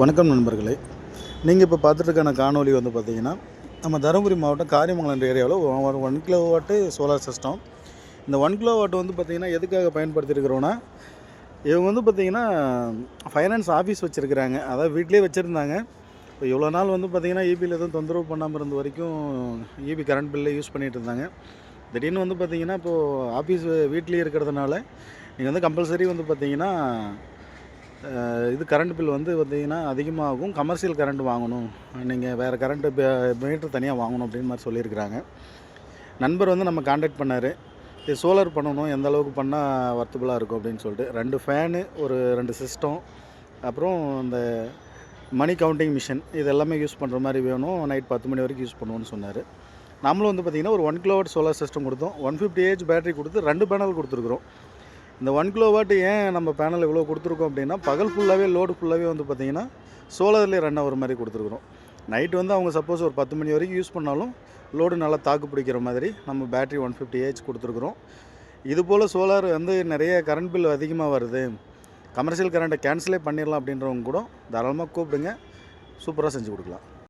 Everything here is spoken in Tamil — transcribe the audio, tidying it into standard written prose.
வணக்கம் நண்பர்களே. நீங்கள் இப்போ பார்த்துட்டுருக்கான காணொளி வந்து பார்த்தீங்கன்னா, நம்ம தருமபுரி மாவட்டம் காரியமங்கலம் ஏரியாவில் ஒரு 1 கிலோவாட்டு சோலார் சிஸ்டம். இந்த 1 கிலோவாட் வந்து பார்த்தீங்கன்னா எதுக்காக பயன்படுத்தியிருக்கிறோன்னா, இவங்க வந்து பார்த்தீங்கன்னா ஃபைனான்ஸ் ஆஃபீஸ் வச்சுருக்கிறாங்க. அதாவது வீட்டிலேயே வச்சுருந்தாங்க. இப்போ இவ்வளோ நாள் வந்து பார்த்தீங்கன்னா ஈபியில் எதுவும் தொந்தரவு பண்ணாமல் இருந்த வரைக்கும் ஈபி கரண்ட் பில்லே யூஸ் பண்ணிகிட்டு இருந்தாங்க. திடீர்னு வந்து பார்த்தீங்கன்னா இப்போது ஆஃபீஸ் வீட்லேயே இருக்கிறதுனால நீங்கள் வந்து கம்பல்சரி வந்து பார்த்தீங்கன்னா இது கரண்ட் பில் வந்து பார்த்திங்கன்னா அதிகமாகும். கமர்ஷியல் கரண்ட் வாங்கணும், நீங்கள் வேறு கரண்ட்டு மீட்ரு தனியாக வாங்கணும் அப்படின்னு மாதிரி சொல்லியிருக்கிறாங்க. நண்பர் வந்து நம்ம காண்டாக்ட் பண்ணார். இது சோலார் பண்ணணும், எந்த அளவுக்கு பண்ணால் வர்த்தபுளாக இருக்கும் அப்படின்னு சொல்லிட்டு. 2 ஃபேனு, ஒரு 2 சிஸ்டம், அப்புறம் இந்த மணி கவுண்டிங் மிஷின் இது எல்லாமே யூஸ் பண்ணுற மாதிரி வேணும். நைட் 10 மணி வரைக்கும் யூஸ் பண்ணுவோன்னு சொன்னார். நம்மளும் வந்து பார்த்திங்கன்னா ஒரு 1 கிலோவாட் சோலார் சிஸ்டம் கொடுத்தோம். 150 ஏஹெச் பேட்டரி கொடுத்து 2 பேனல் கொடுத்துருக்குறோம். இந்த 1 கிலோவாட் ஏன் நம்ம பேனல் இவ்வளோ கொடுத்துருக்கோம் அப்படின்னா, பகல் ஃபுல்லாகவே லோடு ஃபுல்லாகவே வந்து பார்த்திங்கன்னா சோலார்லேயே ரன் ஆகிற மாதிரி கொடுத்துருக்குறோம். நைட் வந்து அவங்க சப்போஸ் ஒரு 10 மணி வரைக்கும் யூஸ் பண்ணாலும் லோடு நல்லா தாக்கு பிடிக்கிற மாதிரி நம்ம பேட்டரி 150 ஏஹெச் கொடுத்துருக்குறோம். இதுபோல் சோலார் வந்து நிறைய கரண்ட் பில் அதிகமாக வருது, கமர்ஷியல் கரண்ட்டை கேன்சலே பண்ணிடலாம் அப்படின்றவங்க கூட தாராளமாக கூப்பிடுங்க, சூப்பராக செஞ்சு கொடுக்கலாம்.